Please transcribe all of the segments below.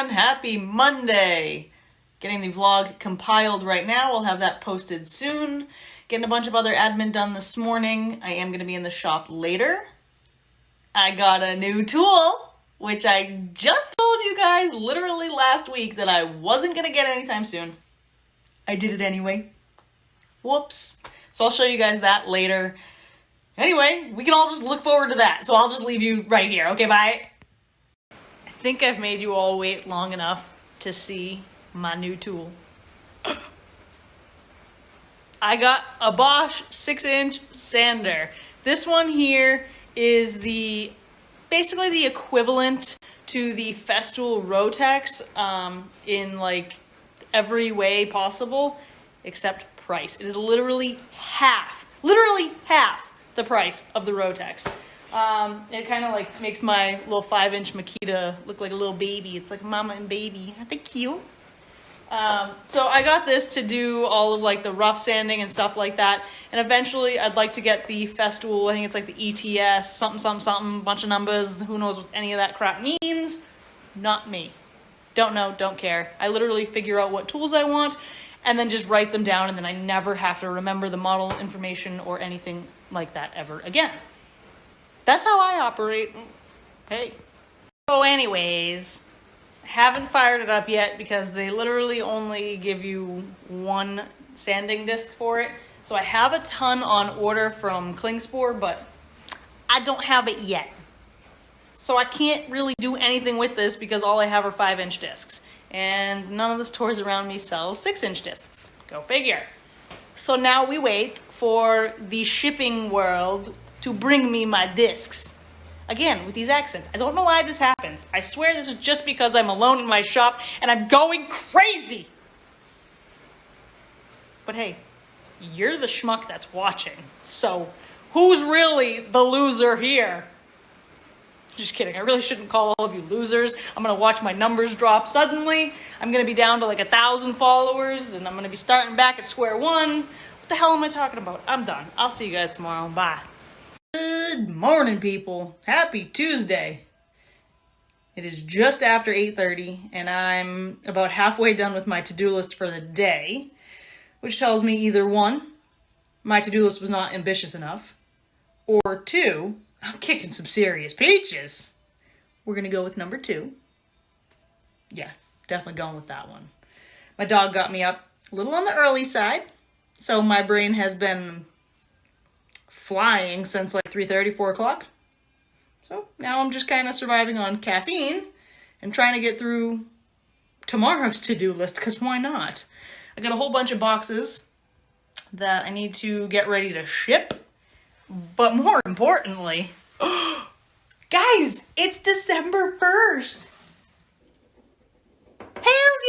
everyone. Happy Monday. Getting the vlog compiled right now. We'll have that posted soon. Getting a bunch of other admin done this morning. I am going to be in the shop later. I got a new tool, which I just told you guys literally last week that I wasn't going to get anytime soon. I did it anyway. Whoops. So I'll show you guys that later. Anyway, we can all just look forward to that. So I'll just leave you right here. Okay, bye. I think I've made you all wait long enough to see my new tool. I got a Bosch 6-inch sander. This one here is basically the equivalent to the Festool Rotex in like every way possible except price. It is literally half the price of the Rotex. It kind of like makes my little 5-inch Makita look like a little baby. It's like mama and baby. Aren't they cute? So I got this to do all of like the rough sanding and stuff like that. And eventually I'd like to get the Festool. I think it's like the ETS, something, bunch of numbers. Who knows what any of that crap means? Not me. Don't know, don't care. I literally figure out what tools I want and then just write them down, and then I never have to remember the model information or anything like that ever again. That's how I operate. Hey. So anyways, haven't fired it up yet because they literally only give you one sanding disc for it. So I have a ton on order from Klingspor, but I don't have it yet. So I can't really do anything with this because all I have are 5-inch discs. And none of the stores around me sells 6-inch discs. Go figure. So now we wait for the shipping world to bring me my discs. Again, with these accents. I don't know why this happens. I swear this is just because I'm alone in my shop and I'm going crazy. But hey, you're the schmuck that's watching. So who's really the loser here? Just kidding. I really shouldn't call all of you losers. I'm going to watch my numbers drop suddenly. I'm going to be down to like 1,000 followers and I'm going to be starting back at square one. What the hell am I talking about? I'm done. I'll see you guys tomorrow. Bye. Good morning, people. Happy Tuesday. It is just after 8:30 and I'm about halfway done with my to-do list for the day, which tells me either one, my to-do list was not ambitious enough, or two, I'm kicking some serious peaches. We're going to go with number 2. Yeah, definitely going with that one. My dog got me up a little on the early side, so my brain has been flying since like 3:30, 4 o'clock. So now I'm just kind of surviving on caffeine and trying to get through tomorrow's to-do list, because why not? I got a whole bunch of boxes that I need to get ready to ship. But more importantly, guys, it's December 1st. Hells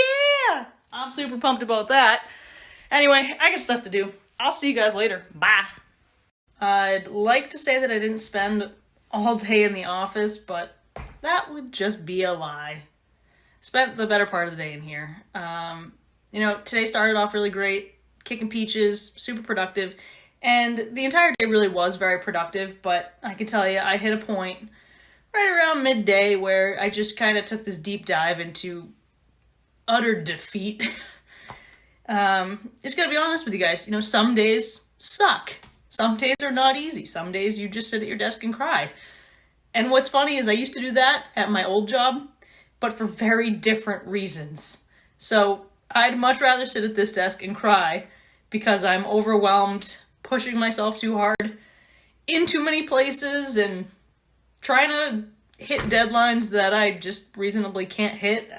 yeah! I'm super pumped about that. Anyway, I got stuff to do. I'll see you guys later. Bye. I'd like to say that I didn't spend all day in the office, but that would just be a lie. Spent the better part of the day in here. Today started off really great, kicking peaches, super productive. And the entire day really was very productive, but I can tell you, I hit a point right around midday where I just kind of took this deep dive into utter defeat. Just gotta be honest with you guys, some days suck. Some days are not easy. Some days you just sit at your desk and cry. And what's funny is I used to do that at my old job, but for very different reasons. So I'd much rather sit at this desk and cry because I'm overwhelmed, pushing myself too hard in too many places and trying to hit deadlines that I just reasonably can't hit.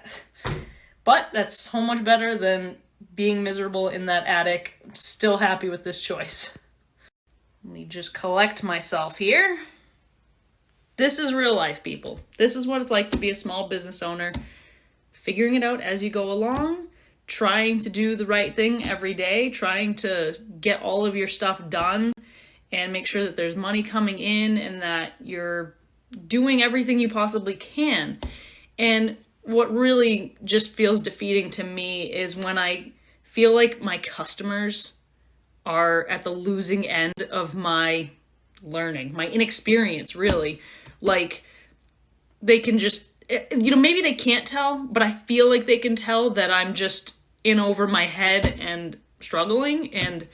But that's so much better than being miserable in that attic. I'm still happy with this choice. Let me just collect myself here. This is real life, people. This is what it's like to be a small business owner. Figuring it out as you go along. Trying to do the right thing every day, trying to get all of your stuff done and make sure that there's money coming in and that you're doing everything you possibly can. And what really just feels defeating to me is when I feel like my customers are at the losing end of my learning, my inexperience, really. Like, they can just you know, maybe they can't tell, but I feel like they can tell that I'm just in over my head and struggling, and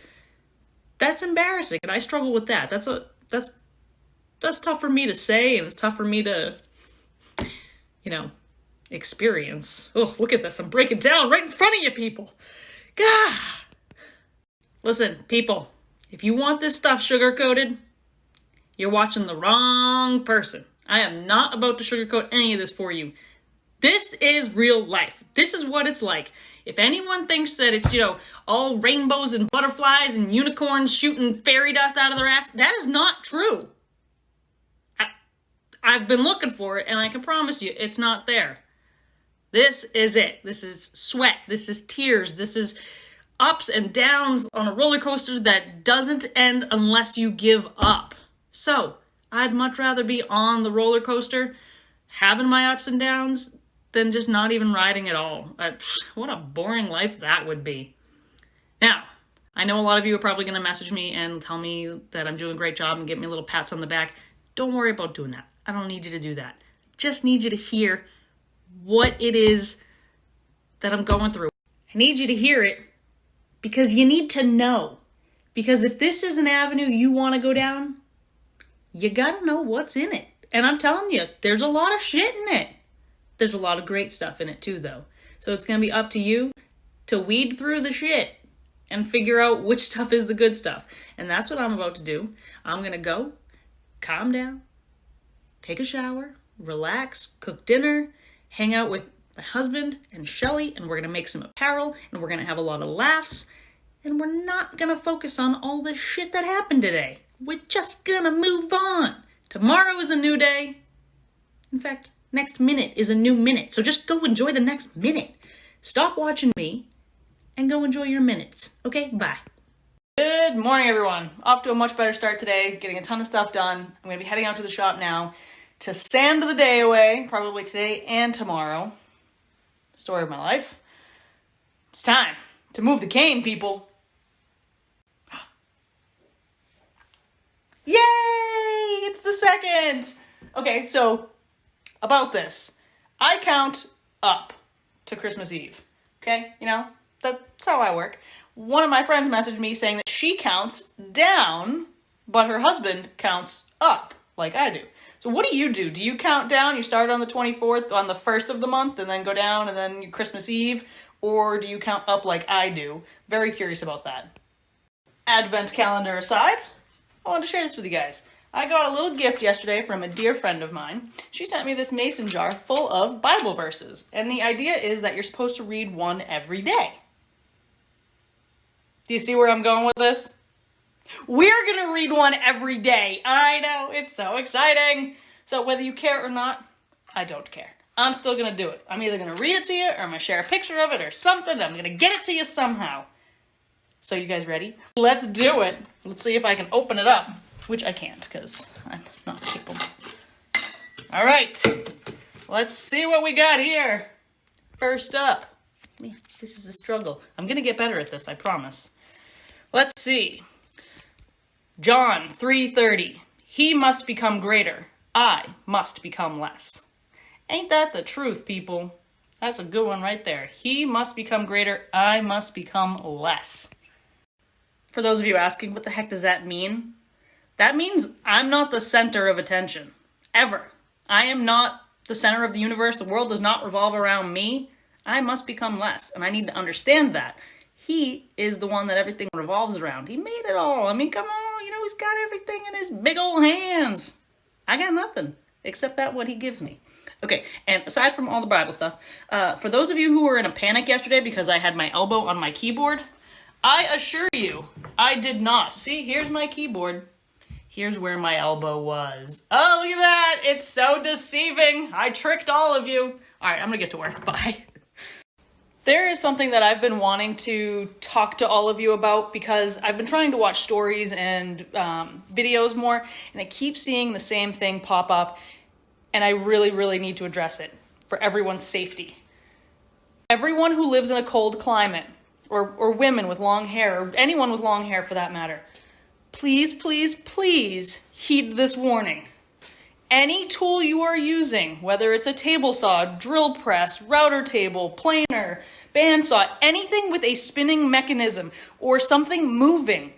that's embarrassing, and I struggle with that. That's tough for me to say, and it's tough for me to, you know, experience. Oh, look at this. I'm breaking down right in front of you people. God. Listen, people, if you want this stuff sugar-coated, you're watching the wrong person. I am not about to sugarcoat any of this for you. This is real life. This is what it's like. If anyone thinks that it's, you know, all rainbows and butterflies and unicorns shooting fairy dust out of their ass, that is not true. I've been looking for it, and I can promise you it's not there. This is it. This is sweat. This is tears. This is ups and downs on a roller coaster that doesn't end unless you give up. So, I'd much rather be on the roller coaster, having my ups and downs, than just not even riding at all. What a boring life that would be. Now, I know a lot of you are probably going to message me and tell me that I'm doing a great job and give me little pats on the back. Don't worry about doing that. I don't need you to do that. Just need you to hear what it is that I'm going through. I need you to hear it because you need to know. Because if this is an avenue you want to go down, you gotta know what's in it. And I'm telling you, there's a lot of shit in it. There's a lot of great stuff in it too, though. So it's gonna be up to you to weed through the shit and figure out which stuff is the good stuff. And that's what I'm about to do. I'm gonna go, calm down, take a shower, relax, cook dinner, hang out with my husband and Shelly, and we're gonna make some apparel, and we're gonna have a lot of laughs, and we're not gonna focus on all the shit that happened today. We're just gonna move on. Tomorrow is a new day. In fact, next minute is a new minute. So just go enjoy the next minute. Stop watching me and go enjoy your minutes. Okay, bye. Good morning, everyone. Off to a much better start today. Getting a ton of stuff done. I'm gonna be heading out to the shop now to sand the day away, probably today and tomorrow. Story of my life. It's time to move the cane, people. Yay! It's the second! Okay, so about this. I count up to Christmas Eve. Okay? You know, that's how I work. One of my friends messaged me saying that she counts down, but her husband counts up, like I do. So what do? Do you count down? You start on the 24th, on the 1st of the month, and then go down, and then Christmas Eve? Or do you count up like I do? Very curious about that. Advent calendar aside, I wanted to share this with you guys. I got a little gift yesterday from a dear friend of mine. She sent me this mason jar full of Bible verses. And the idea is that you're supposed to read one every day. Do you see where I'm going with this? We're going to read one every day. I know, it's so exciting. So whether you care or not, I don't care. I'm still going to do it. I'm either going to read it to you or I'm going to share a picture of it or something. I'm going to get it to you somehow. So you guys ready? Let's do it. Let's see if I can open it up, which I can't because I'm not capable. All right, let's see what we got here. First up, man, this is a struggle. I'm gonna get better at this, I promise. Let's see. John 3:30. He must become greater. I must become less. Ain't that the truth, people? That's a good one right there. He must become greater. I must become less. For those of you asking, what the heck does that mean? That means I'm not the center of attention. Ever. I am not the center of the universe. The world does not revolve around me. I must become less. And I need to understand that. He is the one that everything revolves around. He made it all. I mean, come on. You know, he's got everything in his big old hands. I got nothing except that what he gives me. Okay, and aside from all the Bible stuff, for those of you who were in a panic yesterday because I had my elbow on my keyboard, I assure you, I did not. See, here's my keyboard. Here's where my elbow was. Oh, look at that. It's so deceiving. I tricked all of you. All right, I'm going to get to work. Bye. There is something that I've been wanting to talk to all of you about because I've been trying to watch stories and videos more, and I keep seeing the same thing pop up, and I really, really need to address it for everyone's safety. Everyone who lives in a cold climate, or women with long hair, or anyone with long hair for that matter, please, please, please heed this warning. Any tool you are using, whether it's a table saw, drill press, router table, planer, bandsaw, anything with a spinning mechanism or something moving,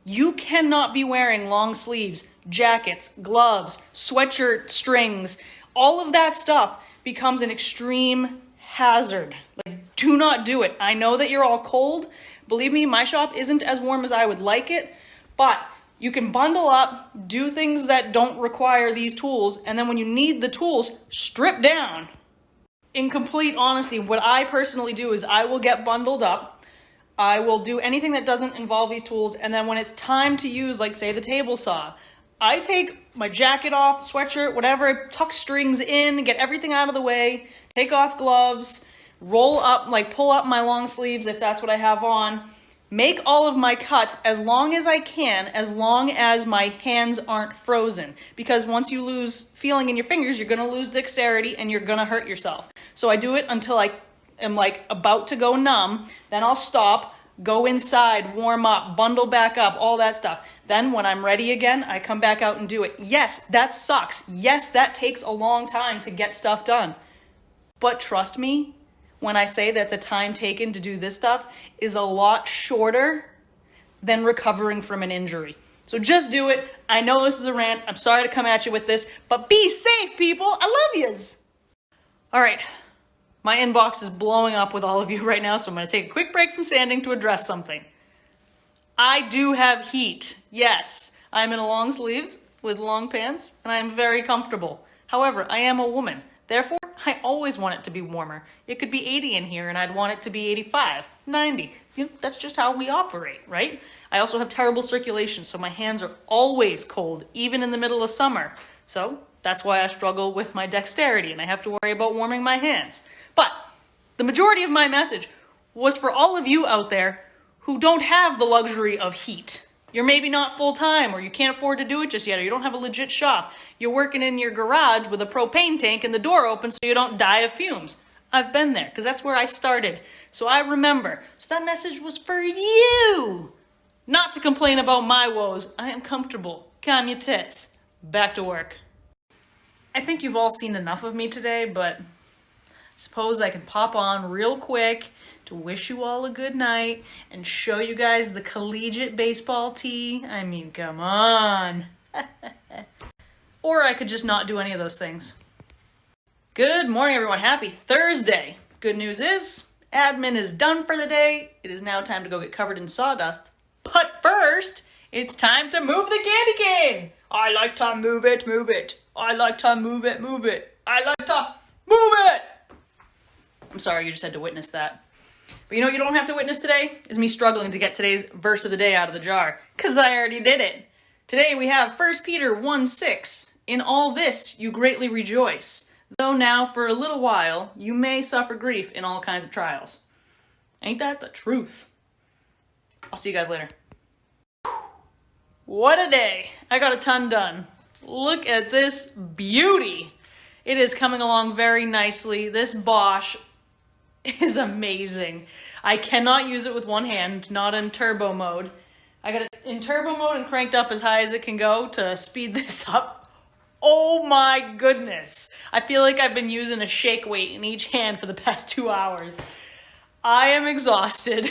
you cannot be wearing long sleeves, jackets, gloves, sweatshirt strings. All of that stuff becomes an extreme hazard. Like, do not do it. I know that you're all cold. Believe me, my shop isn't as warm as I would like it, but you can bundle up, do things that don't require these tools, and then when you need the tools, strip down. In complete honesty, what I personally do is I will get bundled up, I will do anything that doesn't involve these tools, and then when it's time to use, like say the table saw, I take my jacket off, sweatshirt, whatever, tuck strings in, get everything out of the way, take off gloves, roll up, like pull up my long sleeves if that's what I have on, make all of my cuts as long as I can, as long as my hands aren't frozen. Because once you lose feeling in your fingers, you're gonna lose dexterity and you're gonna hurt yourself. So I do it until I am like about to go numb, then I'll stop, go inside, warm up, bundle back up, all that stuff. Then when I'm ready again, I come back out and do it. Yes, that sucks. Yes, that takes a long time to get stuff done. But trust me, when I say that the time taken to do this stuff is a lot shorter than recovering from an injury. So just do it. I know this is a rant. I'm sorry to come at you with this, but be safe, people. I love yous. All right. My inbox is blowing up with all of you right now, so I'm going to take a quick break from sanding to address something. I do have heat. Yes, I'm in long sleeves with long pants, and I am very comfortable. However, I am a woman. Therefore, I always want it to be warmer. It could be 80 in here and I'd want it to be 85, 90. You know, that's just how we operate, right? I also have terrible circulation, so my hands are always cold, even in the middle of summer. So that's why I struggle with my dexterity and I have to worry about warming my hands. But the majority of my message was for all of you out there who don't have the luxury of heat. You're maybe not full-time, or you can't afford to do it just yet, or you don't have a legit shop. You're working in your garage with a propane tank and the door open so you don't die of fumes. I've been there, because that's where I started. So I remember. So that message was for you! Not to complain about my woes. I am comfortable. Calm your tits. Back to work. I think you've all seen enough of me today, but I suppose I can pop on real quick to wish you all a good night and show you guys the collegiate baseball tee. I mean, come on. Or I could just not do any of those things. Good morning, everyone. Happy Thursday. Good news is, admin is done for the day. It is now time to go get covered in sawdust. But first, it's time to move the candy cane. I like to move it, move it. I like to move it, move it. I like to move it. I'm sorry, you just had to witness that. But you know what you don't have to witness today? Is me struggling to get today's verse of the day out of the jar. Because I already did it. Today we have 1 Peter 1:6. In all this you greatly rejoice, though now for a little while you may suffer grief in all kinds of trials. Ain't that the truth? I'll see you guys later. What a day. I got a ton done. Look at this beauty. It is coming along very nicely. This Bosch is amazing. I cannot use it with one hand, not in turbo mode. I got it in turbo mode and cranked up as high as it can go to speed this up. Oh my goodness. I feel like I've been using a shake weight in each hand for the past 2 hours. I am exhausted,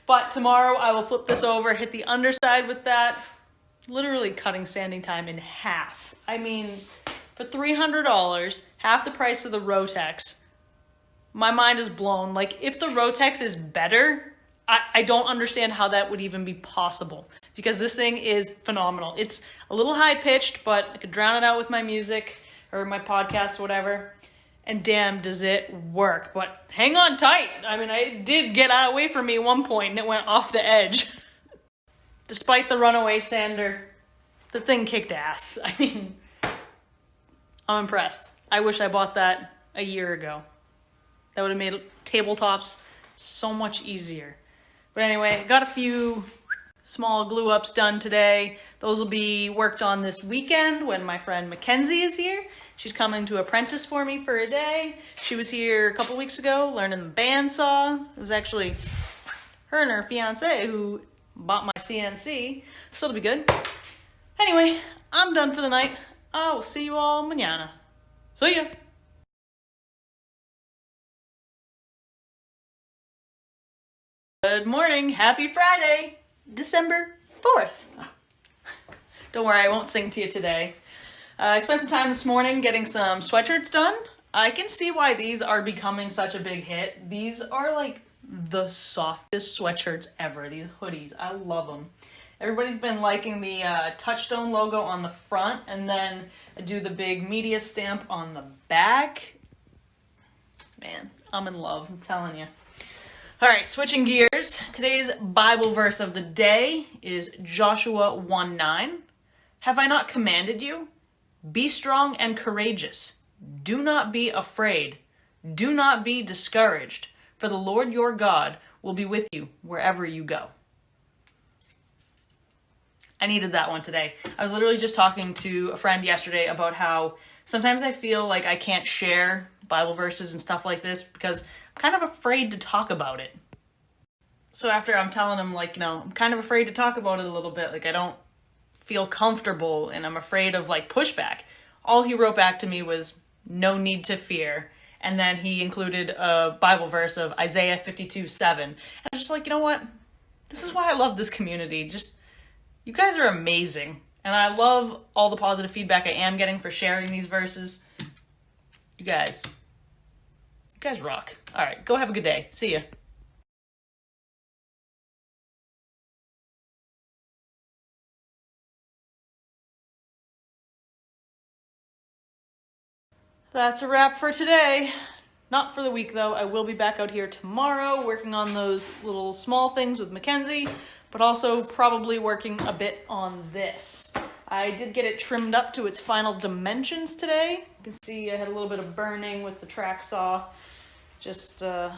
but tomorrow I will flip this over, hit the underside with that, literally cutting sanding time in half. I mean, for $300, half the price of the Rotex, my mind is blown. Like, if the Rotex is better, I don't understand how that would even be possible, because this thing is phenomenal. It's a little high-pitched, but I could drown it out with my music or my podcast or whatever, and damn, does it work. But hang on tight. I mean, it did get away from me at one point, and it went off the edge. Despite the runaway sander, the thing kicked ass. I mean, I'm impressed. I wish I bought that a year ago. That would have made tabletops so much easier. But anyway, got a few small glue ups done today. Those will be worked on this weekend when my friend Mackenzie is here. She's coming to apprentice for me for a day. She was here a couple weeks ago learning the bandsaw. It was actually her and her fiance who bought my CNC, so it'll be good. Anyway, I'm done for the night. I will see you all mañana. See ya. Good morning. Happy Friday, December 4th. Don't worry, I won't sing to you today. I spent some time this morning getting some sweatshirts done. I can see why these are becoming such a big hit. These are like the softest sweatshirts ever. These hoodies, I love them. Everybody's been liking the Touchstone logo on the front, and then I do the big media stamp on the back. Man, I'm in love, I'm telling you. All right, switching gears. Today's Bible verse of the day is Joshua 1:9. Have I not commanded you? Be strong and courageous. Do not be afraid. Do not be discouraged, for the Lord your God will be with you wherever you go. I needed that one today. I was literally just talking to a friend yesterday about how sometimes I feel like I can't share Bible verses and stuff like this because I'm kind of afraid to talk about it. So after I'm telling him, like, I'm kind of afraid to talk about it a little bit. Like, I don't feel comfortable and I'm afraid of, like, pushback. All he wrote back to me was, no need to fear. And then he included a Bible verse of Isaiah 52:7. And I was just like, you know what? This is why I love this community. Just, you guys are amazing. And I love all the positive feedback I am getting for sharing these verses. You guys rock. All right, go have a good day. See ya. That's a wrap for today. Not for the week, though. I will be back out here tomorrow working on those little small things with Mackenzie, but also probably working a bit on this. I did get it trimmed up to its final dimensions today. You can see I had a little bit of burning with the track saw. Just, the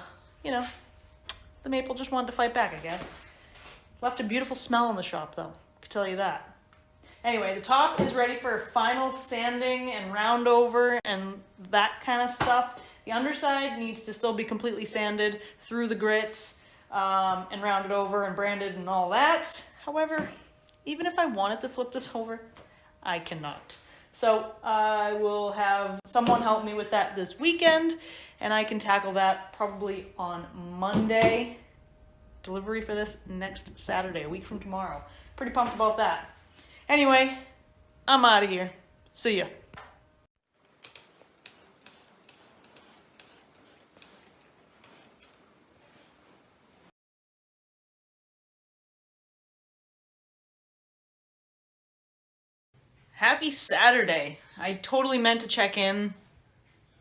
maple just wanted to fight back, I guess. Left a beautiful smell in the shop, though. I can tell you that. Anyway, the top is ready for final sanding and round over and that kind of stuff. The underside needs to still be completely sanded through the grits and rounded over and branded and all that. However, even if I wanted to flip this over, I cannot. So I will have someone help me with that this weekend, and I can tackle that probably on Monday. Delivery for this next Saturday, a week from tomorrow. Pretty pumped about that. Anyway, I'm out of here. See ya. Happy Saturday. I totally meant to check in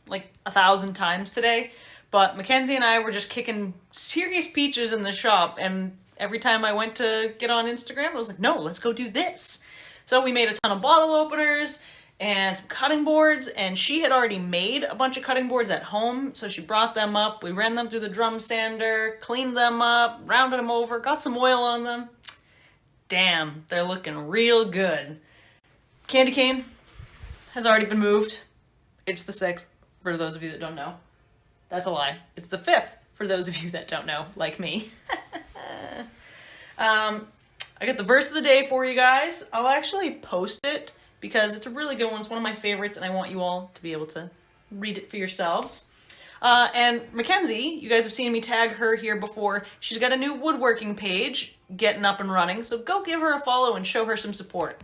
like 1,000 times today, but Mackenzie and I were just kicking serious peaches in the shop, and every time I went to get on Instagram, I was like, no, let's go do this. So we made a ton of bottle openers and some cutting boards, and she had already made a bunch of cutting boards at home, so she brought them up. We ran them through the drum sander, cleaned them up, rounded them over, got some oil on them. Damn, they're looking real good. Candy cane has already been moved. It's the 6th, for those of you that don't know. That's a lie. It's the 5th, for those of you that don't know, like me. I got the verse of the day for you guys. I'll actually post it because it's a really good one. It's one of my favorites, and I want you all to be able to read it for yourselves. And Mackenzie, you guys have seen me tag her here before. She's got a new woodworking page getting up and running, so go give her a follow and show her some support.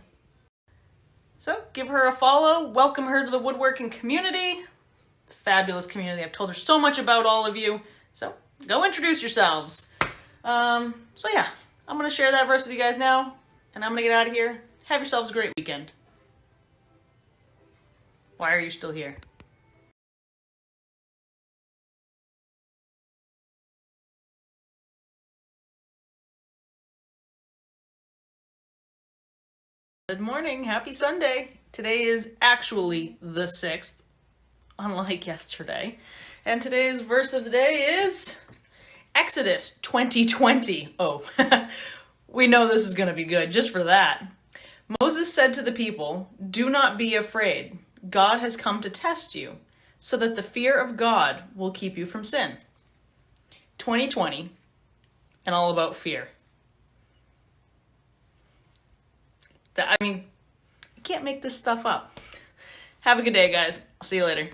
So give her a follow, welcome her to the woodworking community. It's a fabulous community. I've told her so much about all of you, so go introduce yourselves. So yeah, I'm going to share that verse with you guys now, and I'm going to get out of here. Have yourselves a great weekend. Why are you still here? Good morning, happy Sunday. Today is actually the 6th, unlike yesterday. And today's verse of the day is Exodus 20:20. Oh, we know this is going to be good just for that. Moses said to the people, "Do not be afraid. God has come to test you, so that the fear of God will keep you from sin." 2020, and all about fear. I mean, you can't make this stuff up. Have a good day, guys. I'll see you later.